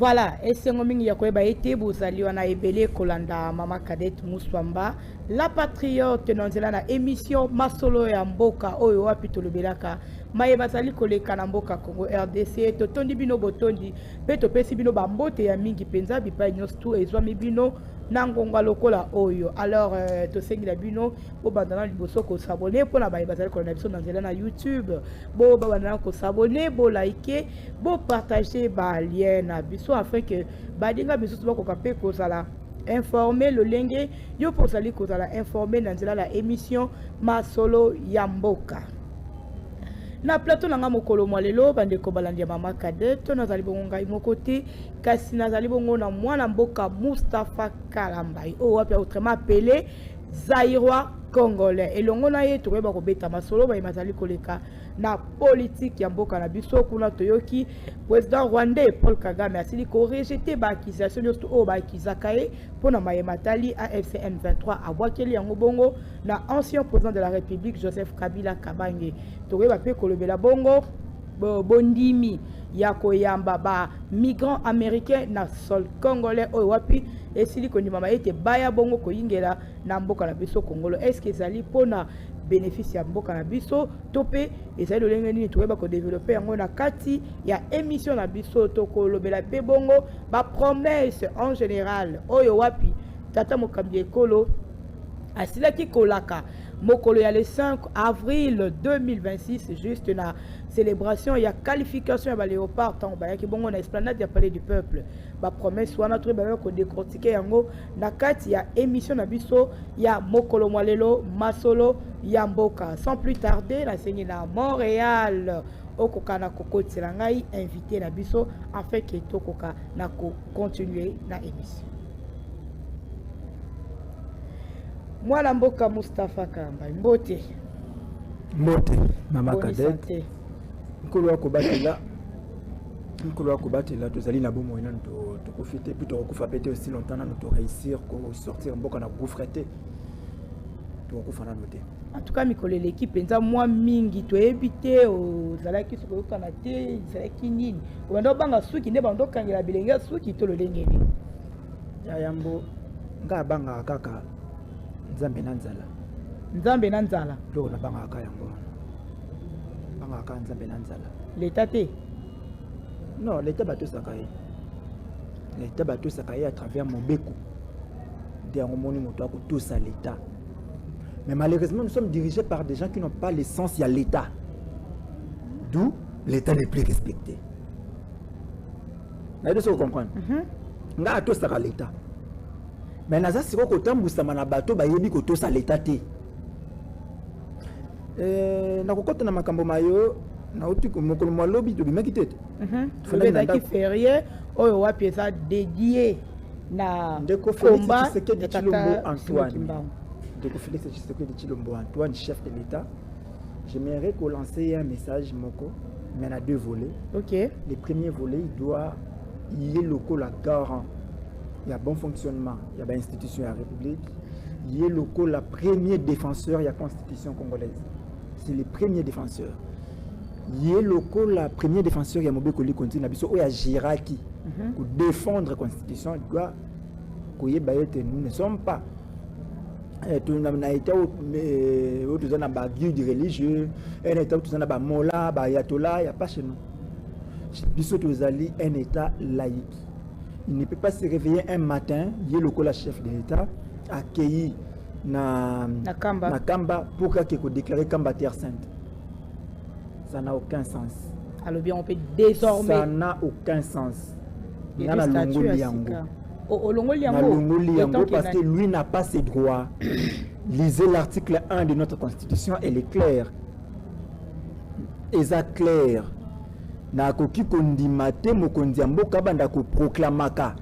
Voilà, et c'est un mingi yakoeba été bozali wana ebele kolanda mama Cadette Muswamba la patriote nonzela na émission masolo ya mboka oyo wapi tolobelaka maye bazali koleka na mboka Congo RDC totondi bino botondi pe topesi bino bambote ya mingi penza bipai nyonso tu ezwami bino na ngonga lokola oyo. Alors tosengila bino bo bandana liboso ko s'abonner pour na baye bazali kolanda biso nonzela na YouTube bo bandana ko s'abonner bo liker bo partager ba lien na biso afin que badinga biso to ko kapé ko sala informer le lenge yo pour sali ko sala informer nonzela la émission masolo ya mboka. Na plateau nanga mokolo mwalelo bandeko balandi mama Cadette nazali bongo ngai mokote kasi nazali bongo na mwana mboka Mustapha Kalambai o wapi autrement appelé Zaïrois congolais elongo na ye tokoyeba kobeta masolo ba mazali koleka na politique ya mboka na biso kuna toyoki président rwandais Paul Kagame asili ko rejeter ba accusation nyonso o ba akizakaye pona mayematali AFC M23 abwakeli yango bongo na ancien président de la République Joseph Kabila Kabange tokoyeba pe kolobela bongo bondimi ya koyamba ba migrants américains na sol congolais oyo wapi esili kondima ma ete baya bongo koyingela na mboka na biso Kongolo. Est-ce que ezali pona bénéfice ya mboka na biso tope ezali lolenge nini toyeba ko développer yango na kati ya émission na biso tokolobela pe bongo ba promesse en général oyo wapi tata mokambi ekolo asilaki kolaka mokolo ya le 5 avril 2026 juste na célébration ya qualification ya ba léopard tant ba ki bongo na esplanade ya palais du peuple ba promesse wana to ba ko décortiquer yango na kati ya émission na biso ya mokolo mwalelo masolo ya mboka. Sans plus tarder la sengi na Montréal okokana kokotela ngai invité na biso afin que tokoka na ko continuer na émission. Mwana mboka Mustapha Kalambai mbote mama Cadette nkolo wako batela tozali na bomo ina to profiter puis to kufa pété aussi longtemps na to réussir ko sortir mboka na gouffreté to kufa na noter. En tout cas mikolo l'équipe penza moi mingi to ebité o zalaki soko kana te zalaki nini ko ndo banga suki ne bando kangela bilenga suki to lo lengeni ya yambo nga banga kaka nzambe na nzala to na banga aka yango banga aka nzambe na nzala l'état te non l'état bato sakaye à travers Mobeko dernier moni moto ko tout ça l'état. Mais malheureusement nous sommes dirigés par des gens qui n'ont pas l'essence à l'état, d'où l'état n'est plus respecté. Vous comprenez? Nga to saka l'état mais naza siko kotambusa mana bato bayebi ko to sa l'état te na kokota na makambo mayo na otiko mokolo malobi to bimaki tete qui férié oyo wapi ça dédié na combat de Chilombo Antoine de Félix Tshisekedi Chilombo Antoine chef de l'état. J'aimerais qu'on lance un message moko mais il y a deux volets. OK. Le premier volet il doit y est local la garant. Il y a bon fonctionnement, il y a une institution à la République. Il y a local la premier défenseur, il y a constitution congolaise. C'est le premier défenseur. Il y a local la premier défenseur, il y a Mobeko li continue biso o ya Jiraki pour défendre la constitution, il doit koye bayete nous ne sommes pas tout na été au tout na ba guide religieux, un état tout na ba mola, ba ayatollah, il y a pas chez nous. Biso tozali un état laïque. Il ne peut pas se réveiller un matin, il est le chef de l'État, accueilli na Kamba pour qu'il déclare Kamba terre sainte. Ça n'a aucun sens. Alors bien on peut désormais. Ça n'a aucun sens. Il y a parce que lui n'a pas ses droits. Lisez l'article 1 de notre constitution, elle est claire. Exact clair. Na koki kondimate mokonzi mboka banda ko proclamaka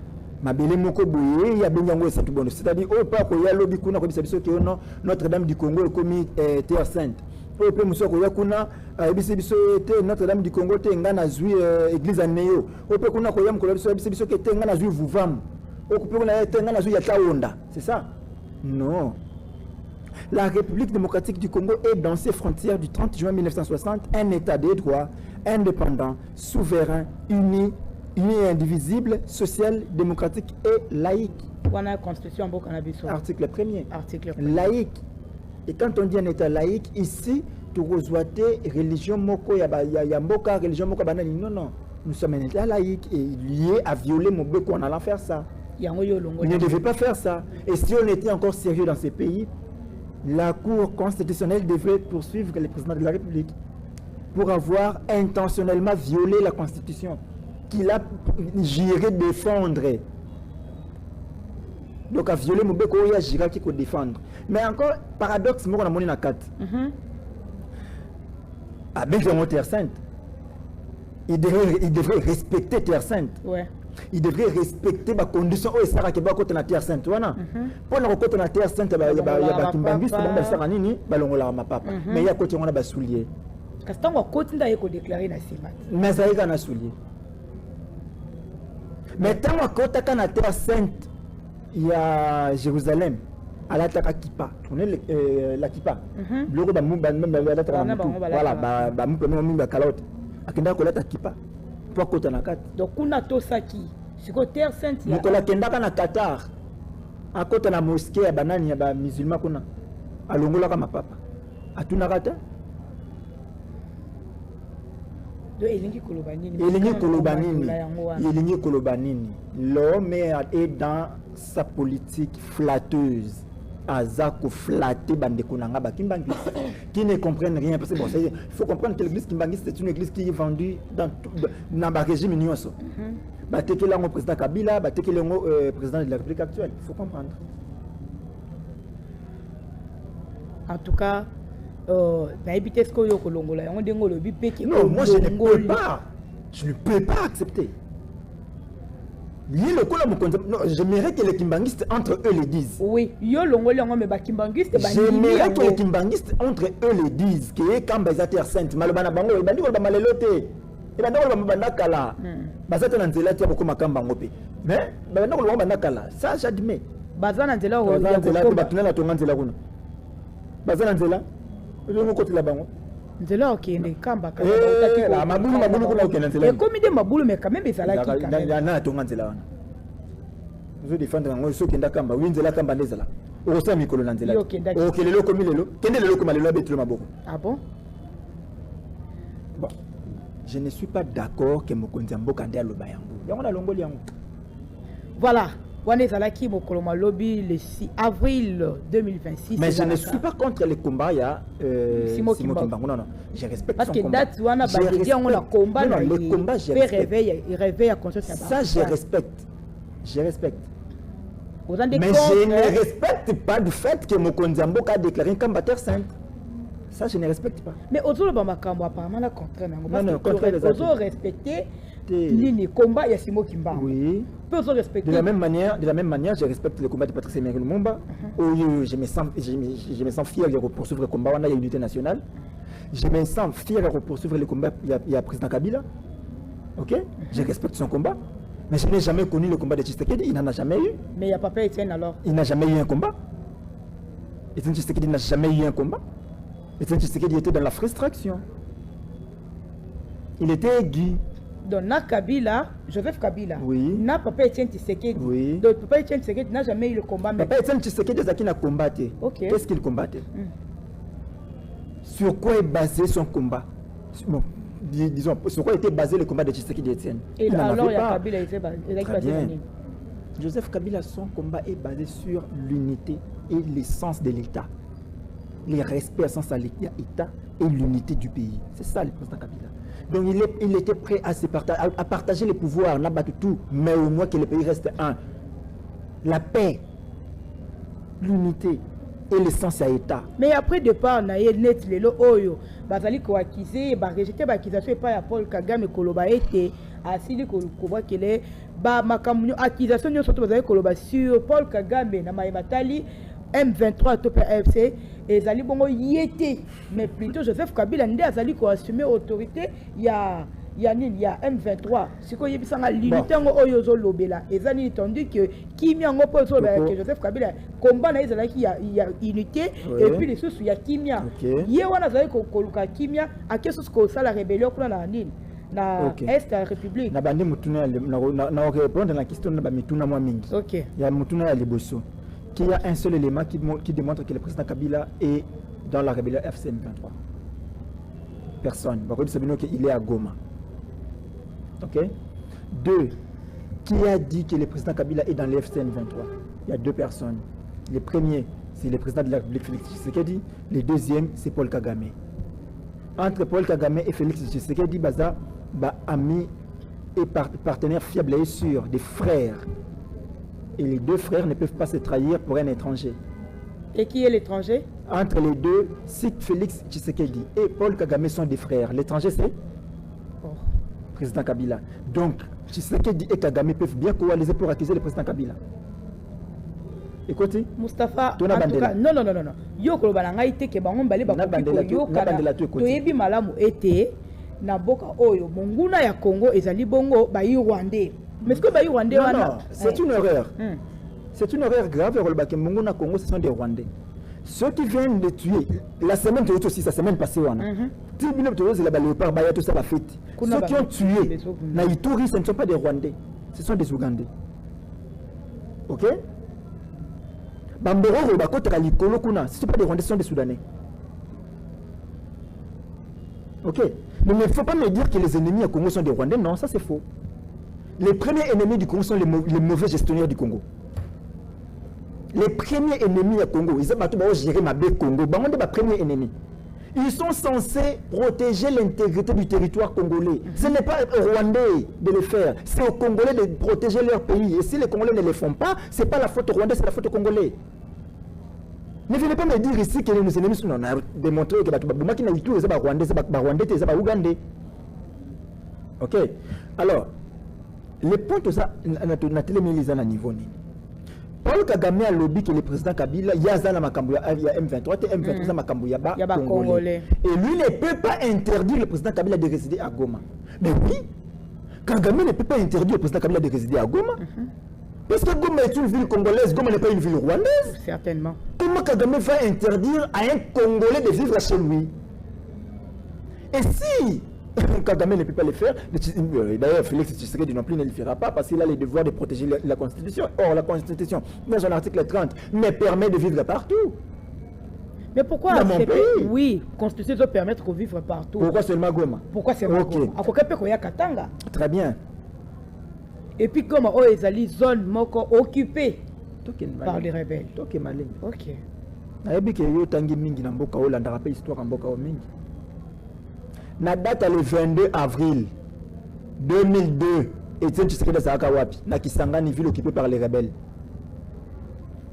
mabele moko boye ya benyango esatu bondo c'est-à-dire o pa ko ya lobi kuna ko bisa biso ke ono Notre-Dame du Congo ekomi terre sainte o pe muso ko ya kuna biso te Notre-Dame du Congo te ngana zui église aneyo o pe kuna ko ya mkola biso ke te ngana zui vuvam o ko pe kuna te ngana zui ya taonda, c'est ça? Non. La République démocratique du Congo est dans ses frontières du 30 juin 1960 un état de droit indépendant, souverain, uni unie et indivisible, sociale, démocratique et laïque. Wana constitution mboka na biso. Article 1er. Article 1er. Laïque. Et quand on dit un état laïque, ici, tu reçois religion moko, ya mboka, religion moko banani. Non, non. Nous sommes un état laïque et lié à violer mon beko en allant faire ça. Il ne devait pas faire ça. Et si on était encore sérieux dans ces pays, la Cour constitutionnelle devrait poursuivre le président de la République pour avoir intentionnellement violé la Constitution qu'il a juré défendre. Donc à violer mon beko, il a juré qu'il faut défendre. Mais encore, paradoxe, moi on a monné la 4. Ah ben j'ai Terre Sainte. Il devrait respecter Terre Sainte. Ouais. Il devrait respecter les conditions où il sera que côté la Terre Sainte. Pour le côté la Terre Sainte, il y a Kimbangiste, mais il y a côté on a des souliers. Parce que on continue à déclarer na Sémat. Mais ça y est, on a souliers. Mais tant que la Terre Sainte, il y a Jérusalem. À la Kipa, on est la Kipa. Le gros voilà, akenda kolata kipa pour kota na kati. Donc kuna tosaki siko Terre Sainte ya mukola kenda kana Qatar akota na mosquée ya banani ya ba musulman kuna alongola kama papa atuna kata do elingi kolobanini l'homme est dans sa politique flatteuse. Azako flatté bandekonanga bakimbangis qui ne comprennent rien parce que bon il faut comprendre que l'église Kimbangis c'est une église qui est vendue dans le régime nyonso. Batekela ngo président Kabila, batekela ngo président de la République actuelle, il faut comprendre. En tout cas na ebité ce ko yo kolongola yango ndengo lobi peki. Non, moi je ne peux pas accepter. J'aimerais que les Kimbangistes entre eux le disent. Oui, j'aimerais que les Kimbangistes entre eux le disent que quand ils Terre Sainte, malobana bango, ils bandit ko malelote. Ils bandit ko banda kala. Bazata na nzela tia ko makamba ngope. Mais banda ko banda kala. Ça j'admets. Bazana nzela ko ko batuna la tonga nzela kuna. Bazana nzela. Yo mo côté la bango. Nzela okende kamba kala la mabulu kuna okende nzela. Et comme des mabulu mais quand même ezala ki quand même. Na tonga nzela wana. Nous défendre ngo so kenda kamba winzela kamba ndezala. Osa mikolo na nzela. Okelelo komi lelo. Kende lelo koma lelo betulo maboko. Ah bon? Bon. Je ne suis pas d'accord que Mokonzi Mboka ande aloba yango. Yango na longoli yango. Voilà. Wana ezalaki mokolo malobi le 6 avril 2026. Mais je ne suis pas contre les combats ya Simo Kimbangu. Non non, je respecte parce son combat. Parce que date wana ba dire on la combat non, le combat je respecte. Il réveille à conscience. Ça je respecte. Je respecte. Mais je ne respecte pas le fait que Mokonzi Mboka a déclaré un combattant sainte. Ça je ne respecte pas. Mais autour de Makambo apparemment la contraire. Non, contraire des autres respecter ligne combat il y a Simo Kimbangu. Oui. De la même manière, je respecte le combat de Patrice Emery Lumumba. Je me sens fier de poursuivre le combat. On a une unité nationale. Je me sens fier de poursuivre le combat. Il y a président Kabila. Ok. Je respecte son combat. Mais je n'ai jamais connu le combat de Tshisekedi. Il n'en a jamais eu. Mais il n'y a pas Etienne alors. Il n'a jamais eu un combat. Etienne Tshisekedi n'a jamais eu un combat. Etienne Tshisekedi était dans la frustration. Il était aigu. Donc, Kabila, Joseph Kabila, oui. N'a papa Etienne Tshisekedi. Oui. Donc, papa Etienne Tshisekedi n'a jamais eu le combat. Papa Etienne Tshisekedi n'a combattu. Okay. Qu'est-ce qu'il combattait? Sur quoi est basé son combat? Bon, disons, sur quoi était basé le combat de Tshisekedi Etienne? Et alors, il y a Kabila, il a basé Joseph Kabila, son combat est basé sur l'unité et l'essence de l'État. Le respect à sens à l'État et l'unité du pays. C'est ça le président Kabila. Donc il était prêt à partager les pouvoirs, n'a pas tout, mais au moins que le pays reste un. La paix, l'unité et l'essence à l'État. Mais après départ, na net lelo oyo, bazali ko accuser, ba rejeter ba accusation pas à Paul Kagame koloba été asili ko voit qu'il est ba makamyo accusation nyo surtout bazali koloba sur Paul Kagame na maïbatali M23 top AFC et zali bongo yété mais plutôt Joseph Kabila ndé azali ko assumer autorité ya M23 siko yebisanga l'unité ngo oyo zo lobela ezali tandis que kimia ngo po zo que Joseph Kabila combat na ezalaki ya unité et puis les sous ya kimia ye wana azali ko koluka kimia akeso ko sala rébellion kuna na nini na Ok. est ya république. Na bande mutuna na répondre à la question na ba mituna moi mingi. Ok. Il y a mutuna ya liboso. Qu'il y a un seul élément qui démontre que le président Kabila est dans la rébellion FCM 23. Personne. Par contre, il est à Goma. Ok. 2. Qui a dit que le président Kabila est dans le FCM 23? Il y a 2 personnes. Le premier, c'est le président de la République Félix Tshisekedi. Le deuxième, c'est Paul Kagame. Entre Paul Kagame et Félix Tshisekedi, Baza, amis et partenaires fiables et sûrs, des frères. Et les 2 frères ne peuvent pas se trahir pour un étranger. Et qui est l'étranger? Entre les 2, si Félix Tshisekedi et Paul Kagame sont des frères, l'étranger c'est président Kabila. Donc, Tshisekedi et Kagame peuvent bien coaliser pour accuser le président Kabila. Écoutez, Mustafa, en tout cas, non. Yo koloba nga ite ke bango mbali ba yo kana to yebi malamu ete na boka oyo monguna ya Congo ezali bongo ba Rwandais. Mais ce que ba Rwandais non, c'est une erreur. C'est une erreur grave. Le monguna Congo, ce sont des Rwandais. Ceux qui viennent de tuer, la semaine aussi, la semaine passée, ceux qui ont tué na Ituri, ce ne sont pas des Rwandais, ce sont des Ougandais. Ok? Bamboro, ce ne sont pas des Rwandais, ce sont des Soudanais. Ok? Mais il ne faut pas me dire que les ennemis à Congo sont des Rwandais. Non, ça c'est faux. Les premiers ennemis du Congo sont les mauvais gestionnaires du Congo. Les premiers ennemis à Congo, ils ont géré ma baie Congo. Ils sont les premiers ennemis. Ils sont censés protéger l'intégrité du territoire congolais. Ce n'est pas aux Rwandais de le faire. C'est aux Congolais de protéger leur pays. Et si les Congolais ne le font pas, ce n'est pas la faute aux Rwandais, c'est la faute aux Congolais. Ne venez pas me dire ici que nos ennemis sont démontré que les Rwandais, les Ougandais. Ok. Alors, les points de ça, on a niveau. Paul Kagame a lobby que le président Kabila il y a M23 et M23 Makambouya Congolais. Et lui ne peut pas interdire le président Kabila de résider à Goma. Mais oui, Kagame ne peut pas interdire le président Kabila de résider à Goma. Parce que Goma est une ville congolaise, Goma n'est pas une ville rwandaise. Certainement. Comment Kagame va interdire à un Congolais de vivre chez lui? Et si Kagame ne peut pas le faire, d'ailleurs Félix Tshisekedi non plus ne le fera pas parce qu'il a le devoir de protéger la Constitution. Or la Constitution, dans son article 30, me permet de vivre partout. Mais pourquoi dans mon pays? Oui, la Constitution doit permettre de vivre partout. Pourquoi seulement Goma? Pourquoi seulement Goma? Katanga. Très bien. Et puis comme ils ont une zone occupée par les rebelles. Ok. Na date le 22 avril 2002, Etienne Tshisekedi Saka wapi na Kisangani, ville occupée par les rebelles.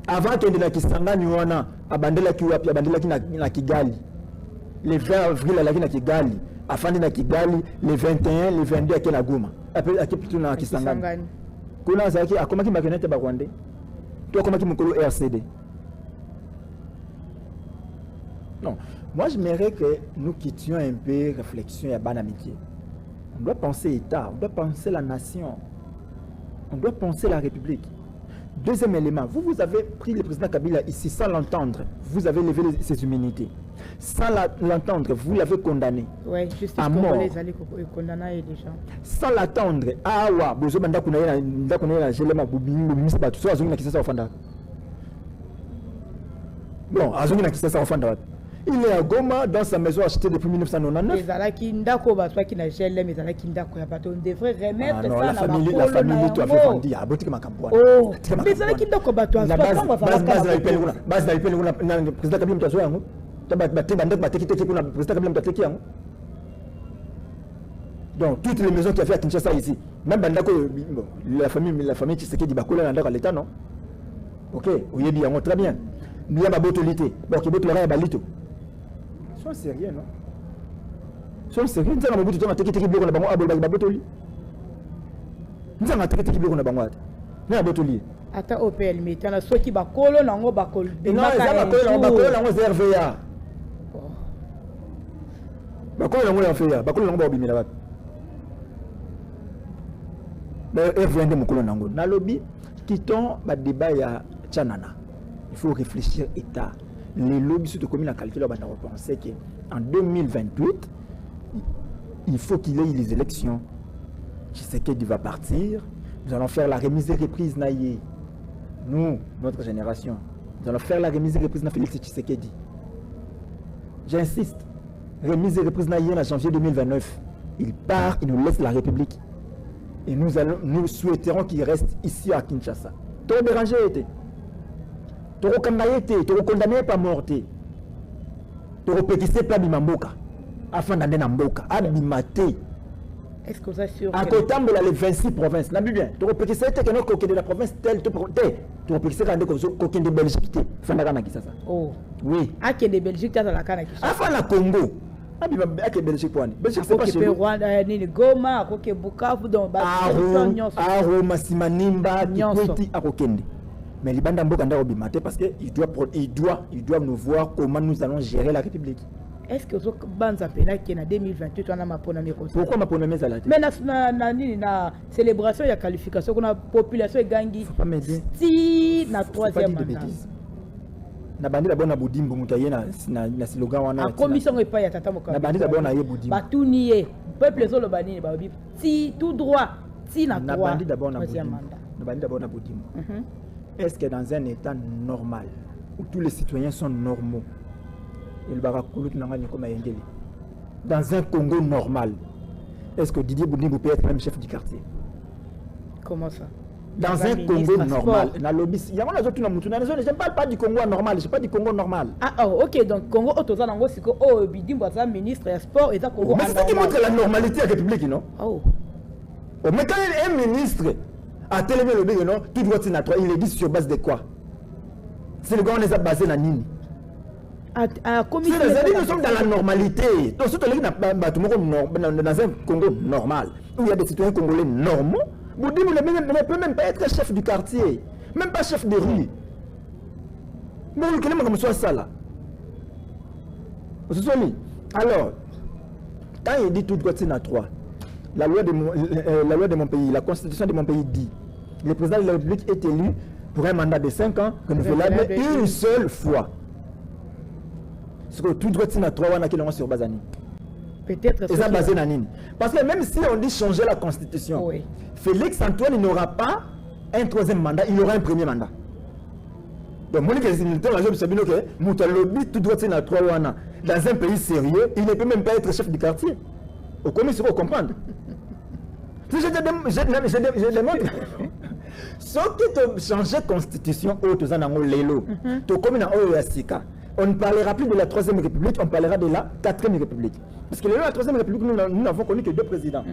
Avant que na Kisangani wana abandela ki wapi, abandela ki na Kigali. Le 20 avril la na Kigali, afandi na Kigali, le 21, le 22 à na Goma. Après à plutôt na Kisangani. Kuna zaki akoma ki makenete ba Rwandais. To akoma ki mukolo RCD. Non. Moi, j'aimerais que nous quittions un peu réflexion et bonne amitié. On doit penser État, on doit penser la nation, on doit penser la République. Deuxième élément, vous avez pris le président Kabila ici sans l'entendre, vous avez levé ses immunités. Sans l'entendre, vous l'avez condamné à mort. Sans l'attendre, il est à Goma dans sa maison achetée depuis 1999. La famille tu as fait vendre. Oh, mais ça qui ndako bato la donc toutes les maisons qui a fait à Kinshasa ici, même la famille Tshisekedi bakola ndako à l'état non. OK, oyebi yango très bien. Il y a botolité. Bon, qui botola ya balito. Sois sérieux non? Sois sérieux, nous avons beaucoup de temps à teki bloquer na bango abol ba botoli. Nous avons teki bloquer na bango ata. Na botoli. Ata OPL metana soki bakolo nango bakolo. Non, ça bakolo nango RVA. Bakolo nango RVA, bakolo nango ba bimila bat. Mais RVA ndé mokolo nango. Na lobby quittons ba débat ya Tchanana. Il faut réfléchir État. Les lobbies sont communes à calculer, on va penser qu'en 2028, il faut qu'il ait les élections. Tshisekedi va partir. Nous allons faire la remise et reprise naïe. Nous, notre génération, nous allons faire la remise et reprise na Félix Tshisekedi. J'insiste. Remise et reprise naïe en janvier 2029. Il part, il nous laisse la République. Et nous souhaiterons qu'il reste ici à Kinshasa. Toro dérangé été. Toro kandaye été. Toro condamné pas morté. Toro pétissé pas bimamboka. Afin d'aller dans Mboka. Abimate. Est-ce que vous êtes sûr à côté de les 26 provinces, là, bien. Tu peux pétisser de la province telle, tu peux pétisser de de Belgique. Oh. Oui. Ah, qu'il y a des Belgiques dans la canne. Enfin, la Congo. Ah, bien, il Belgique pour Belgique, c'est pas chez nous. Rwanda, Goma, à Bukavu, dans Aro, Massimanimba, Kikwiti, à Kokende. Mais les bandes d'Amboka Ndaro parce qu'il doit nous voir comment nous allons gérer la République. Est-ce que vous avez qui en 2028 on a ma ponamé comme ça? Pourquoi ma ponamé ça là? Mais na célébration il y a qualification qu'on a population gangi. Faut pas m'aider. Si na troisième mandat. Na bandi d'abord na Boudimbo mutaye na slogan wana. La commission est pas ya tata moka. Na bandi d'abord na ye Boudimbo. Batunier. Peuple zo le bani ba bi. Si tout droit. Si na na bandi d'abord na troisième Boudimbo. mandat. Na bandi d'abord na Boudimbo. Est-ce que dans un état normal où tous les citoyens sont normaux? Dans un Congo normal, est-ce que Didier Boudimbo peut être même chef du quartier? Comment ça? Dans un Congo normal, il y a je ne parle pas du Congo normal, je parle du Congo normal. Ah, oh, ok, donc Congo, Bidimbo, ministre des Sports, et ça, Congo. Mais c'est ça qui montre la normalité de la République, non? Oh. Mais quand un ministre a télévé le bégué, non, tout doit être il est dit sur base de quoi? C'est le gars, on les a basés dans Nini. Nous sommes dans la normalité. Donc, si tu es dans un Congo normal, où il y a des citoyens congolais normaux, Boudimbo ne peut même pas être chef du quartier, même pas chef de rue. Mais vous connaissez comme ça là. Alors, quand il dit tout doit être à 3, la loi de mon pays, la constitution de mon pays dit, le président de la République est élu pour un mandat de 5 ans, renouvelable une seule fois. Parce que tout doit être à 3 ans qui l'ont sur Bazani. Peut-être. Et ça basé dans Nini. Parce que même si on dit changer la constitution, oui. Félix Antoine n'aura pas un troisième mandat, il aura un premier mandat. Donc, moi, je dis tout doit être à 3 ans. Dans un pays sérieux, il ne peut même pas être chef du quartier. Au commis, il faut comprendre. Je démontre. Sauf que tu changes la constitution, tu as l'élo. Tu commis dans Oyasika. On ne parlera plus de la 3e République, on parlera de la 4e République. Parce que la 3e République, nous n'avons connu que 2 présidents.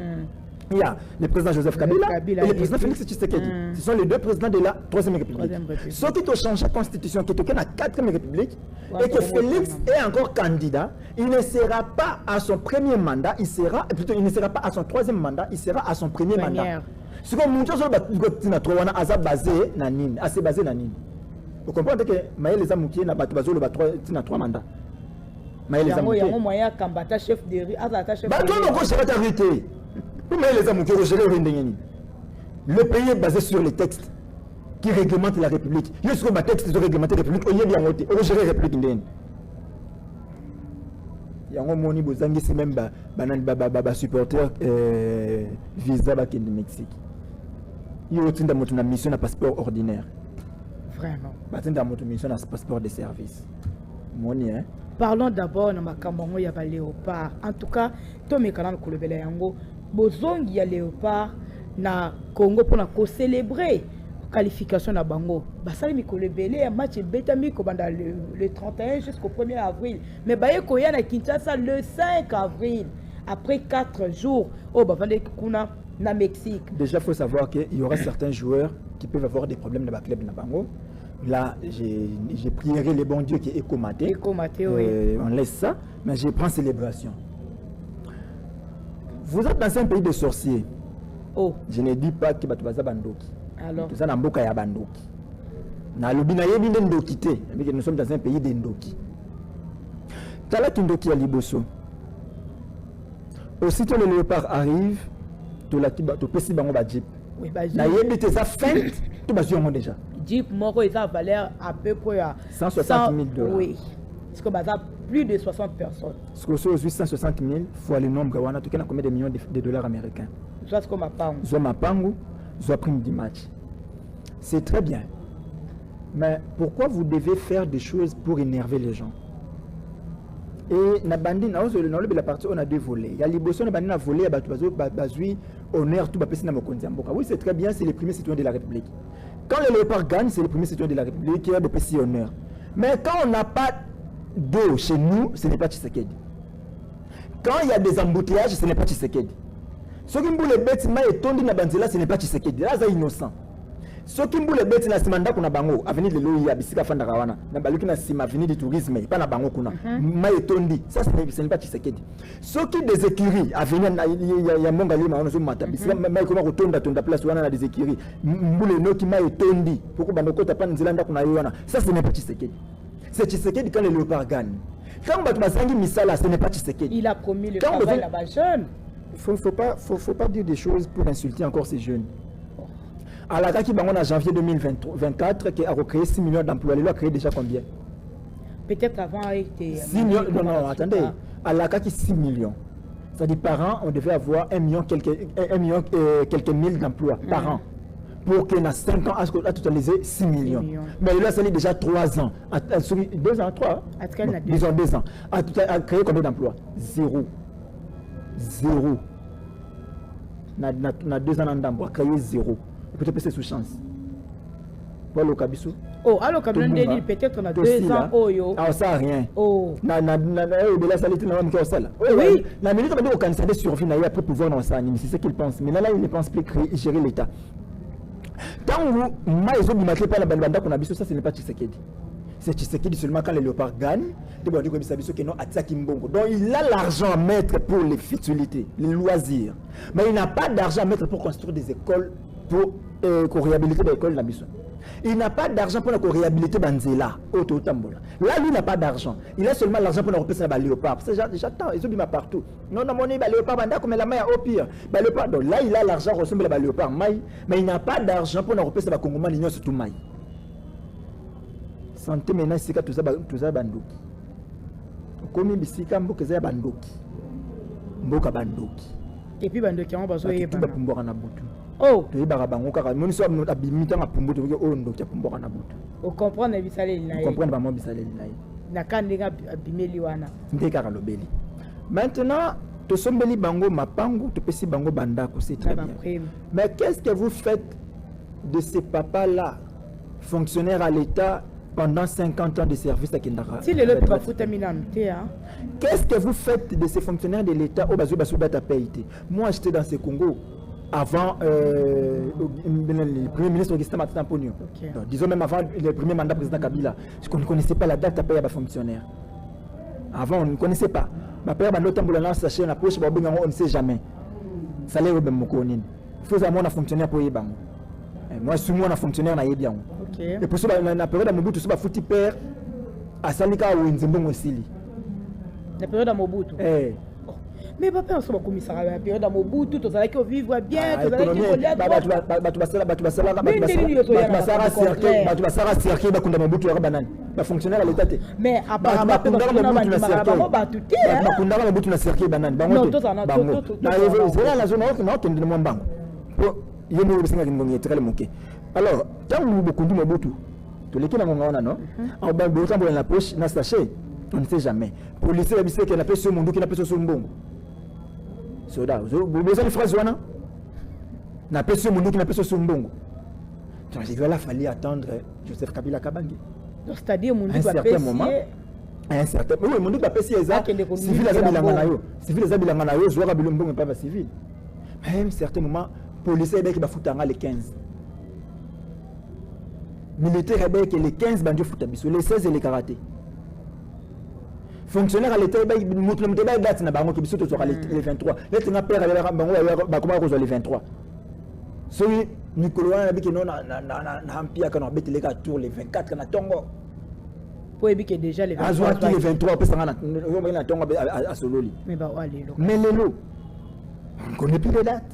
Il y a le président Joseph Kabila et le président Félix Tshisekedi. Ce sont les 2 présidents de la 3e République. Sauf que tu changes la constitution, que tu es la 4e République, et que Félix est encore candidat, il ne sera pas à son premier mandat, il ne sera pas à son 3e mandat, il sera à son premier mandat. Ce que nous avons basé na Nini, assez basé na Nini. Vous comprenez que Maël les a mouqués na bato bazolo ba 3 mandats. Maël les a mouqués. Yango moya kambata chef de rue, azata chef. Ba toi non ko chef d'arrêté. Pour Maël les a mouqués au gérer ndengeni. Le pays est basé sur les textes qui réglementent la République. Il y a des textes de réglementer la République, au bien voté, au gérer la République ndengeni. Yango moni bozangi c'est même ba supporter visa ba kende Mexique. Il y a autant de mission na passeport ordinaire. Vraiment. Passeport de service. Parlons d'abord de Makambo ya Léopard. En tout cas, Tomé Kalan Kolobele Yango, Bozongi ya Léopard na Congo pour célébrer la qualification na Bango. Basali Mikolobele, un match Betami le 31 jusqu'au 1er avril. Mais Baye Koya na Kinshasa le 5 avril. Après 4 jours, au Bavande Kuna na Mexique. Déjà, il faut savoir qu'il y aura certains joueurs qui peuvent avoir des problèmes dans le club de Bango. Là, j'ai prié les bons dieux qui est écomaté. Oui. On laisse ça, mais je prends célébration. Vous êtes dans un pays de sorciers. Oh. Je ne dis pas que vous êtes bandoki. Alors. Tout ça n'a pas de bandoki. Nous sommes dans un pays d'endoki. Tala kindoki à Liboso. Aussitôt le léopard arrive, tu peux bango ba jeep. Oui, ba jeep. Na yebi te za feinte, tu vas sur déjà. Jeep moko eza valeur à peu près à 160 000 $. Oui. Parce que baza plus de 60 personnes. Ce que c'est 860 000 fois le nombre, on a tout combien de millions de dollars américains. Ça, c'est comme ma pango. Soit ma pango, soit prime du match. C'est très bien. Mais pourquoi vous devez faire des choses pour énerver les gens? Et na bandi na la partie on a deux volets. Il y a l'ibosson na bandi na volé ba bazui honneur tout ba pesi na mokonzi mboka. Oui, c'est très bien, c'est les premiers citoyens de la République. Quand les léopards gagnent, c'est les premiers citoyens de la République qui ont ba pesi honneur. Mais quand on n'a pas d'eau chez nous, ce n'est pas Tshisekedi. Quand il y a des embouteillages, ce n'est pas Tshisekedi. Ceux qui mboule bêtement et tondi na banzela, ce n'est pas Tshisekedi. Là, c'est innocent. Ceux qui mboule bêtement na simanda kuna bango, avenue de Loya, bisika fanda kawana, na baluki na sima avenue du tourisme, pas na bango kuna. Ma et tondi, ça ce n'est pas Tshisekedi. Ceux qui des écuries, avenue il y a monga lima on zo mata, bisika ma comment rotonda tonda place wana na des écuries. Mboule no ki ma et tondi, pourquoi bandoko ta pas nzilanda kuna yona. Ça ce n'est pas Tshisekedi. C'est Tshisekedi quand les léopards gagnent. Quand Batmasangi Misala, ce n'est pas Tshisekedi. Il a promis le travail là-bas jeune. Faut pas dire des choses pour insulter encore ces jeunes. À la date qui en janvier 2024, qui a recréé 6 millions d'emplois, il a créé déjà combien? Peut-être avant a été... 6 millions, non, attendez. À la date qui 6 millions. C'est-à-dire par an, on devait avoir 1 million quelques mille d'emplois par an. Pour qu'il y ait 5 ans à totaliser 6 millions. Mais il a fallu déjà 3 ans. 2 ans, 3 ans. Disons 2 ans. À créer combien d'emplois? Zéro. Na 2 ans d'emploi, créer zéro. Peut-être que c'est sous chance. Voilà le Kabiso. Oh, alors quand on dit peut-être on a 2 ans. Oh, yo. Ah, ça rien. Oh. Oui. La minute où on candidat survie, après pouvoir dans ça, c'est ce qu'il pense. Mais là, il ne pense plus gérer l'État. Tant que Maïso ne m'a pas la bande qu'on a vu, ça ce n'est pas Tshisekedi. C'est Tshisekedi seulement quand les léopards gagnent. Donc il a l'argent à mettre pour les futilités, les loisirs. Mais il n'a pas d'argent à mettre pour construire des écoles, pour réhabiliter des écoles. Il n'a pas d'argent pour réhabiliter Banzela. Là, lui n'a pas d'argent. Il a seulement l'argent pour repasser les léopards. J'attends, ils ont partout. Non, non, mon léopard, comme la maille au pire. Donc là, il a l'argent pour ressembler à léopard, mais il n'a pas d'argent pour repasser les Congomans, l'Union surtout maille. Santé maintenant, c'est que tout ça bandoki. Comme bisika mboka za bandoki. Mboka bandoki. Et puis bandoki on va jouer ba pumbora na butu. Oh, to yeba bango kaka moni so abimita na pumbo to o ndoki pumbora na butu. O comprendre bisale na ye. Comprendre ba mo bisale na ye. Na kandinga abimeli wana. Ndé kaka lobeli. Maintenant, to sombeli bango mapango to pesi bango bandako, c'est très bien. Mais qu'est-ce que vous faites de ces papas là, fonctionnaires à l'État pendant 50 ans de service à Kendara? Si le lot va foutre minamité, hein. Qu'est-ce que vous faites de ces fonctionnaires de l'État au Bazou Basou Bata Païté? Moi, j'étais dans ce Congo avant le premier ministre Augustin Matata Pogno. Disons même avant le premier mandat président Kabila. On ne connaissait pas la date à payer à fonctionnaire. Avant, on ne connaissait pas. Ma père m'a noté en sachet, on a poche, on ne sait jamais. Ça l'est au même mokonin. Il faut avoir un fonctionnaire pour y aller. Moi, je suis un fonctionnaire na yebian. Et pour ça, la période à Mobutu, c'est pas foutu père à Salika ou Nzembongo Sili. La période à Mobutu. Mais papa, on se va commissaire à la période à Mobutu, tout ça qui vivre bien, tout ça qui relève. Fonctionnaire à l'État. Mais apparemment, alors, tant que beaucoup de Mobutu, tous les qui n'ont pas non, en bas de temps pour la poche, n'a sachet, on ne sait jamais. Pour les services qui n'a pas ce monde, qui n'a pas ce monde. Soda, vous avez une phrase, n'a pas ce monde, qui n'a pas ce monde. Il va falloir attendre Joseph Kabila Kabangi. C'est-à-dire, mon moment. Un certain moment, mon Dieu, civil les Abilanganayo, Zouara Bilombo, mais pas civil. Mais à un certain moment, policier qui va foutre les 15. Militaire qui les 15 bandits foutent les 16 et les karaté. Fonctionnaire à l'État, il y a date na bango qui sont les 23. Là, tu n'as pas les 23. Celui Nicolas qui non na hampia quand on bête les gars tour les 24 na tongo. Pour éviter déjà les 23. Azwa les 23 parce que na tongo à Sololi. Mais bah allez lo. Mais les lots. On ne connaît plus les dates.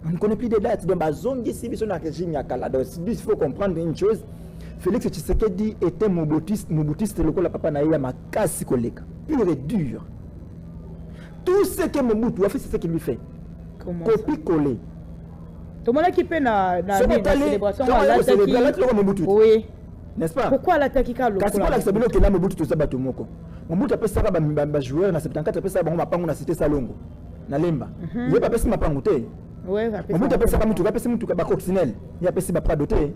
On ne connaît plus les dates. Donc, il faut comprendre une chose. Félix Tshisekedi était Moboutiste le papa na ya makasi koleka pur et dur. Tout ce que Mobutu a fait, c'est ce qu'il lui fait. Comment Copie-coller. Tout le monde qui fait la célébration oui. N'est-ce pas? Pourquoi l'attaque quand c'est pas la célébration que là Mobutu tout ça batomoko. Mobutu appelle ça ba joueur na 74 appelle ça ba mapango na cité Salongo. Na Lemba. Il pas appelle ça mapango té. Ouais, Mobutu appelle ça ba mutu, appelle ça mutu ba coccinelle. Il appelle ça ba prado té.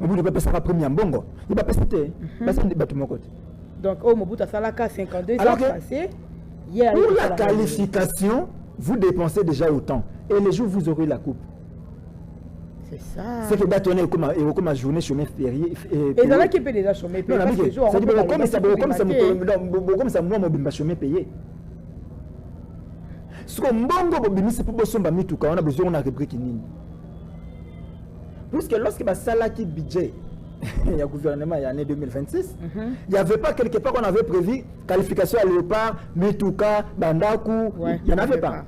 Mobutu appelle ça ba premier mbongo. Il pas appelle ça té. Ba ça batomoko. Donc au Mobutu a salaka 52 ans passé. Pour la qualification, vous dépensez déjà autant. Et les jours, vous aurez la coupe. C'est ça. C'est que d'attonner comme ma journée chemin férié. Et dans là qui peut déjà chemin payé. Comme ça, moi, je chemin payé. Ce que mbongo c'est pour bosomba mituka, on a besoin de rubrique nini. Parce que lorsque ça qui budget. Il y a gouvernement il y a l'année 2026. Il n'y avait pas quelque part qu'on avait prévu qualification à Léopard, Mituka, Bandaku. Il n'y en avait pas.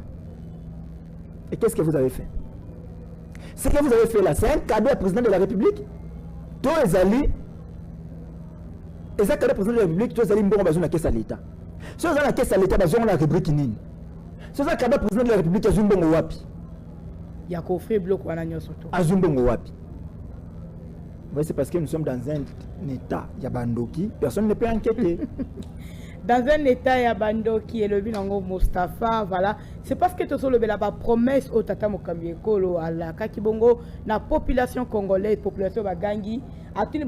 Et qu'est-ce que vous avez fait? Ce que vous avez fait là, c'est un cadeau au président de la République. Tous les alliés, et ça cadeau au président de la République, tous les alliés ont besoin de la caisse à l'État. Si vous avez la caisse à l'État, vous avez la rubrique nini. Si vous avez cadeau au président de la République, vous avez un bon wapi. Il y a coffre bloc ou un surtout. Azumbo wapi. Oui, c'est parce que nous sommes dans un état Yabandoki, personne ne peut enquêter. Dans un état Yabandoki et le bilango Mustafa, voilà. C'est parce que tu as la promesse au Tata Mokambieko, à la Kakibongo, la population congolaise, population Bagangi, à tous les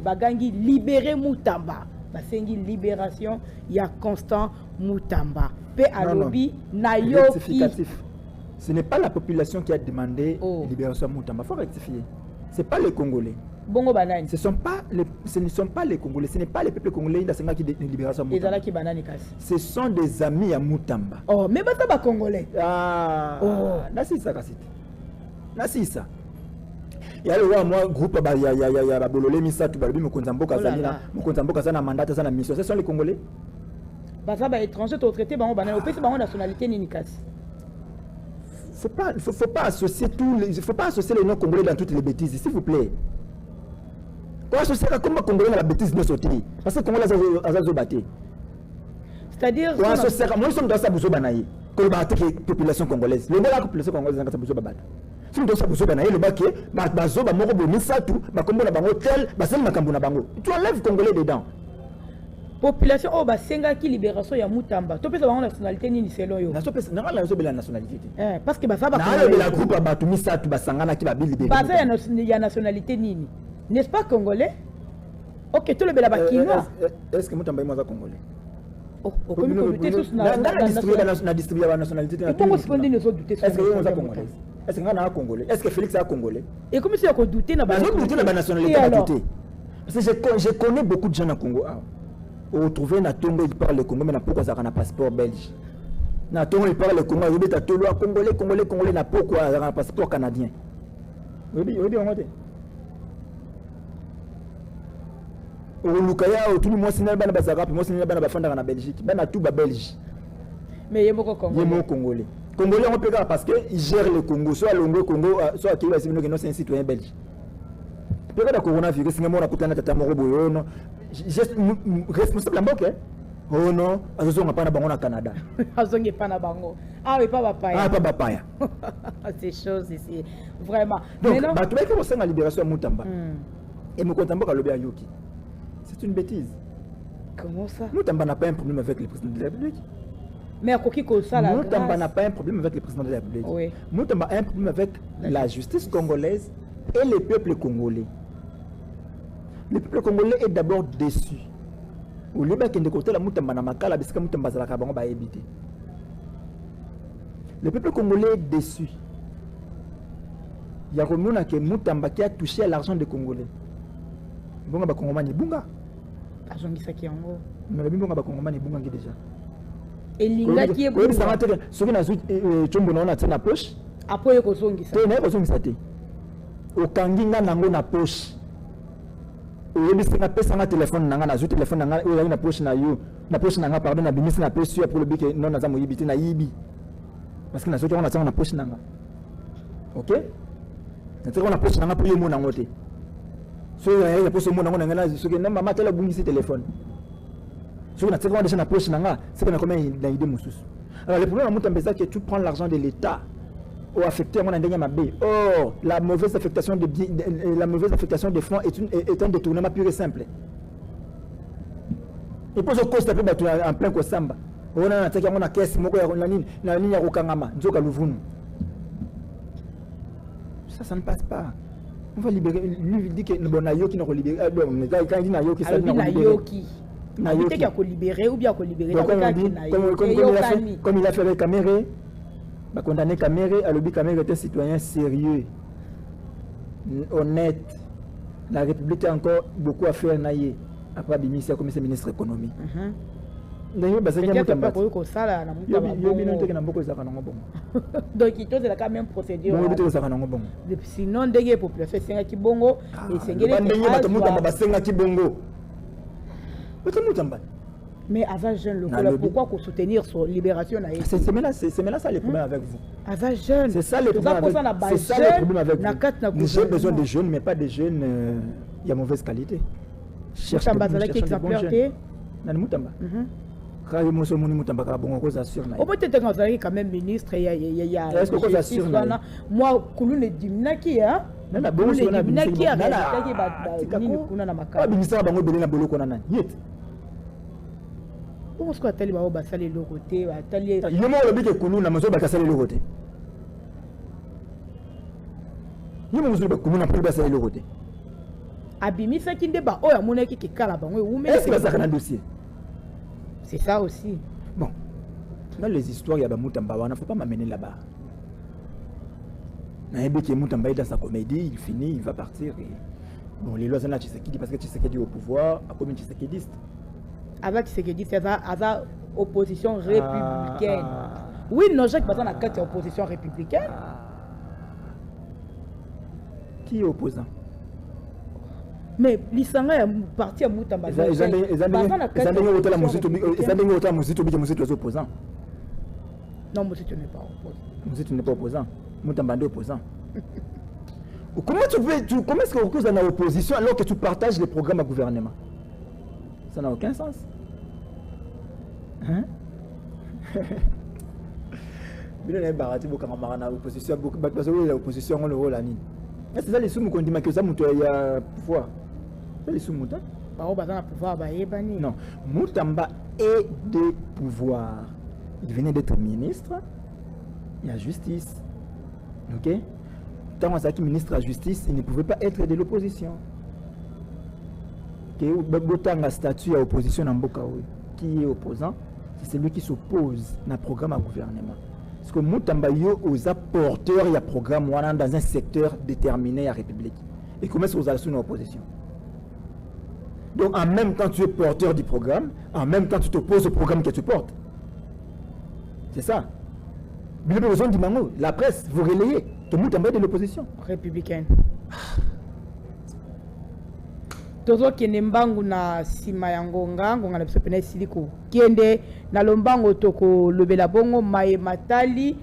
Bagangi, libérer Moutamba. Basengi libération, il y a Constant Moutamba. Pe alobi, Nayoki. Ce n'est pas la population qui a demandé libération Moutamba. Il faut rectifier. Ce n'est pas les Congolais. Bongo banani. Ce ne sont pas les Congolais. Ce n'est pas les peuples congolais qui de libération Moutamba. Ce sont des amis à Moutamba. Oh, mais pas les Congolais. Ah, Nassisa Kassit. Nassisa. Il y a le groupe, il y a Bololé Missa, Tubabi, Mokonzamboka, Mokonzamboka, ça n'a mandat, ça n'a mission. Ce sont les Congolais. Parce que les étrangers sont traités par la nationalité Ninikas. Il faut pas associer faut pas associer les noms congolais dans toutes les bêtises, s'il vous plaît. Quoi associer comment congolais dans la bêtise de sortir? Parce que congolais ont battu. C'est-à-dire moi nous sommes dans sa bouso banaï, que la population congolaise. Le la population congolaise dans sa bouso babat. Si nous dans sa bouso banaï, le baké, bazo ba moko bonisa tout, ba kombo na bango tel, ba sel makambo na bango. Tu enlèves congolais dedans. Population oh basenga qui libération ya Moutamba. Tu peux savoir nationalité ni selon yo. Na so pesa na la la nationalité. Parce que ça va na la groupe ba tumisa tu basangana ki ba libérer. Parce ya nationalité nini. N'est-ce pas congolais? OK, tout le bela bakinois. Est-ce que Moutamba est moi congolais? Oh, comme communauté tous na distribuer la nationalité. Comment se fondé les autres douter? Est-ce que moi congolais? Est-ce que on a congolais? Est-ce que Félix est congolais? Et comment si on douter na nationalité douter? Parce que je connais beaucoup de gens au Congo. Retrouver na Tongo il parle le Congo mais na pourquoi ça a un passeport belge. Na Tongo il parle le Congo il est à Tolo congolais na pourquoi ça a un passeport canadien. Oui on va dire. Au Lukaya tout le monde signale bana bazara puis moi signale bana bafanda na Belgique bana tout ba belge. Mais yemo congolais. Yemo congolais. Congolais on peut parce que il gère le Congo soit le Congo soit qui va signer que non c'est un citoyen belge. Peut-être que coronavirus singa mona kutana tata moko boyono. Responsable à Mboké. Oh non, ils ont pas na bango na Canada. Ils ont pas na bango. Ah oui, pas Bapaya. Ah, pas Bapaya. Ces choses ici, vraiment. Donc, bah tu vois que c'est la libération Moutamba. Et Moutamba le Yoki. C'est une bêtise. Comment ça? Moutamba n'a pas un problème avec le président de la République. Mais à quoi ça la Moutamba n'a pas un problème avec le président de la République. Oui. Moutamba a un problème avec la justice congolaise et le peuple congolais. Le peuple congolais est d'abord déçu. Au lieu de côté la Moutamba na makala bisika Moutamba zalaka bango ba éviter. Le peuple congolais est déçu. Il y a remona que Moutamba qui a touché à l'argent des Congolais. Bonga ba Congomani bunga. Argent qui saki yango. Mais le bonga ba Congomani bunga ngi déjà. Et linga qui est bunga. Ça va te soki na chombo na na poche. Apoye ko zongisa. Te na ko zongisa te. O kanginga nango na poche. Oui, c'est un téléphone, un téléphone, na poche na pardon, na bimisi na poche pour le bic non na zamu yibiti na yibi. Parce que na soki on a ça na poche nanga. OK? Na tiko na poche nanga pour yemo na ngote. so il y a pour ce monde on a ce que maman telle bungisi téléphone so on a tellement déjà na poche nanga c'est qu'on a combien d'idées mususu. Alors le problème à Mutamba c'est que tu prends l'argent de l'État ou affecté mon indéniable mabé. Oh, la mauvaise affectation des fonds est un détournement pur et simple. Et pour ce cause ça peut battre en plein Kosamba. On a attaqué on a caisse moko ya na nini ya kokangama nzoka luvunu. Ça ne passe pas. On va libérer lui dit que bon na yoki na ko libérer mais quand il dit na yoki ça na yoki. Na yoki qu'il ko libérer ou bien ko libérer comme il a fait avec Caméré. Bah condamné Caméré, à l'objet Caméré était un citoyen sérieux, honnête. La République a encore beaucoup à faire naïe. Après Bimisi comme ministre économie. D'ailleurs, bah c'est bien Mutamba. Donc il doit la même procédure. Sinon des population senga kibongo et sengele. Mutamba basenga kibongo. Mutamba. Mais avant jeune local, pourquoi qu'on soutenir son libération? C'est maintenant ça le problème avec vous. Avant jeune. C'est ça le problème avec vous. J'ai besoin de jeunes, mais pas de jeunes il y a mauvaise qualité. Cherche qui exemplaire. Mutamba. On peut être quand même ministre, il y a est-ce que vous assure moi Kouloune Dimnaki hein nana bon sur na Dimnaki a ministre bango belé na boloko nana yet on se attelle ba basali le côté atelier il mo le bike Kouloune na mazo ba kasali le côté il mo ba Kouloune na pour basali le côté abimisa kinde ba oya monaki ki kala bango est-ce que ça kana dossier. C'est ça aussi. Bon, dans les histoires, il y a Mutamba, il ne faut pas m'amener là-bas. Mutamba est dans sa comédie, il finit, il va partir. Et... Bon, les lois sont là, Tshisekedi, parce que Tshisekedi est au pouvoir, à combien Tshisekedi? Avec Tshisekedi, c'est la opposition républicaine. Oui, non, Jacques Bazan a 4 opposition républicaine. Qui est opposant? Mais l'Isanga est parti à Mutamba. Ils ont opposant. Non, Moussito n'est pas opposant. Moussito n'est pas opposant. Mutamba est opposant. Comment est-ce que vous êtes en opposition alors que tu partages les programmes à gouvernement? Ça n'a aucun sens. Hein? C'est ça les sous qu'on dit que ça il y a pouvoir. C'est les sous Mutamba. Non, Mutamba est de pouvoir. Il venait d'être ministre. Il y a justice. OK? Tant que ministre à justice, il ne pouvait pas être de l'opposition. OK? Un statut à opposition dans Bokaoui. Qui est opposant? C'est celui qui s'oppose à un programme à gouvernement. Parce que Mutamba aux apporteurs, il y a un programme dans un secteur déterminé à la République. Et comment est-ce que vous allez sous une opposition? Donc en même temps tu es porteur du programme, en même temps tu t'opposes au programme que tu portes. C'est ça. La presse, vous relayez. Tout le monde est de l'opposition. Républicaine. Tozo kende mbangu na sima ya ngonga na biso pena siliko kende na lombango toko lobela bongo maye matali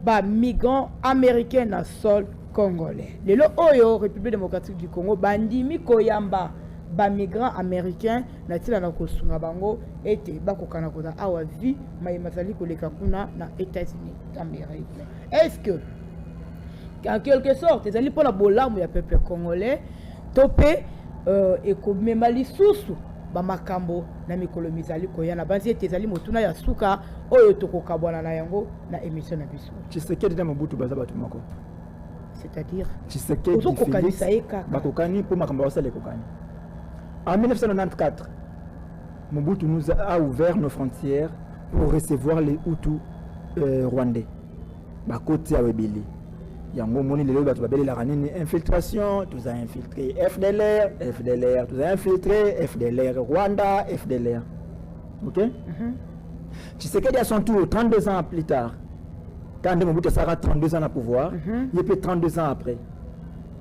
ba migrants américains na sol congolais. Lelo oyo République démocratique du Congo bandimi koyamba ba migrants américains na tila na kosunga bango ete bakokana koza awa vie maye matali koleka kuna na États-Unis d'Amérique. Est-ce que en quelque sorte ezali pour la bolamu ya peuple congolais topé et comme mali susu ba makambo na mikolo mizali koyana banzi etezali motuna ya suka oyo tokokabwana na yango na émission na biso Tshisekedi na Mobutu baza batu mako c'est-à-dire Tshisekedi kokanisa eka bakokani pour makambo basale kokani. En 1994 Mobutu nous a ouvert nos frontières pour recevoir les Hutus rwandais bakoti ya webili. Yango moni lelo bato babeli la ranine infiltration, tous a infiltré FDLR, tous a infiltré FDLR Rwanda, FDLR. OK? Tshisekedi à son tour 32 ans plus tard. Quand Mobutu sera 32 ans à pouvoir, il peut 32 ans après.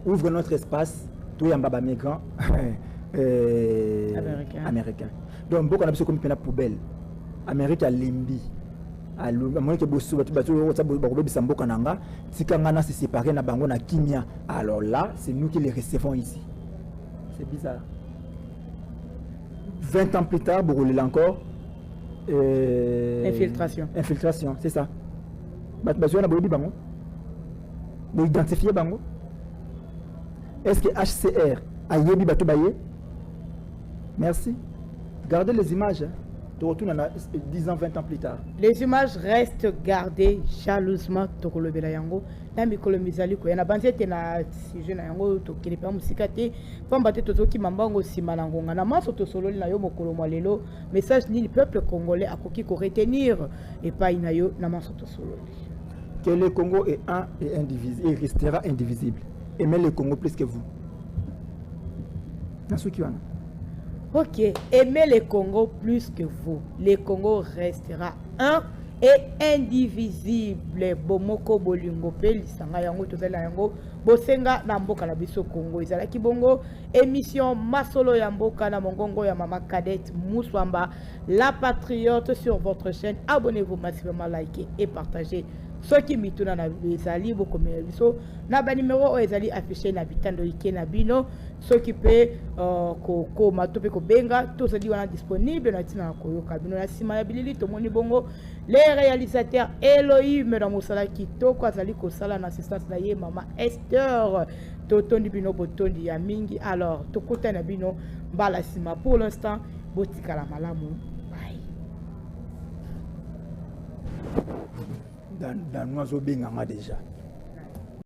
Ouvre notre espace, tout y a baba migrant américain. Donc beaucoup on a besoin comme une poubelle. Amérique a limbi. Alors là c'est nous qui les recevons ici. C'est bizarre. 20 ans plus tard, vous roulez encore. Infiltration. Infiltration, c'est ça. Vous identifiez bango. Est-ce que HCR a yebi bato baye? Merci. Gardez les images. Tu retournes 10 ans, 20 ans plus tard. Les images restent gardées jalousement. Tokolobela yango. Na mikolo mizali ko yana banzete na sujet na yango to kelepa musika te. Pamba te tozoki mambango sima na ngonga na maso to sololi na yo mokolo mwalelo. Message ni le peuple congolais akoki ko retenir et pas inayo na maso to sololi. Que le Congo est un et indivisible, il restera indivisible. Aimez le Congo plus que vous. Ok, aimez le Congo plus que vous. Le Congo restera un et indivisible. Bomoko bolingo pe lisanga yango tozala yango bosenga na mboka na biso Congo. Izala kibongo émission Masolo ya mboka na mongongo ya Mama Cadette Mouswamba, la patriote sur votre chaîne. Abonnez-vous massivement, likez et partagez. Ceux qui mituna na ezali boko biso na ba numéro ezali affiché na bitando ike na bino, ceux qui peut ko matope ko benga tout ça dit on est disponible na tina ko yoka bino na sima ya bilili to moni bongo les réalisateurs Elohim dans mosala kitoko azali ko sala na assistance na ye Mama Esther totondi bino botondi ya mingi. Alors tokota na bino mbala sima pour l'instant botika la malamu. Dans nous, on a déjà.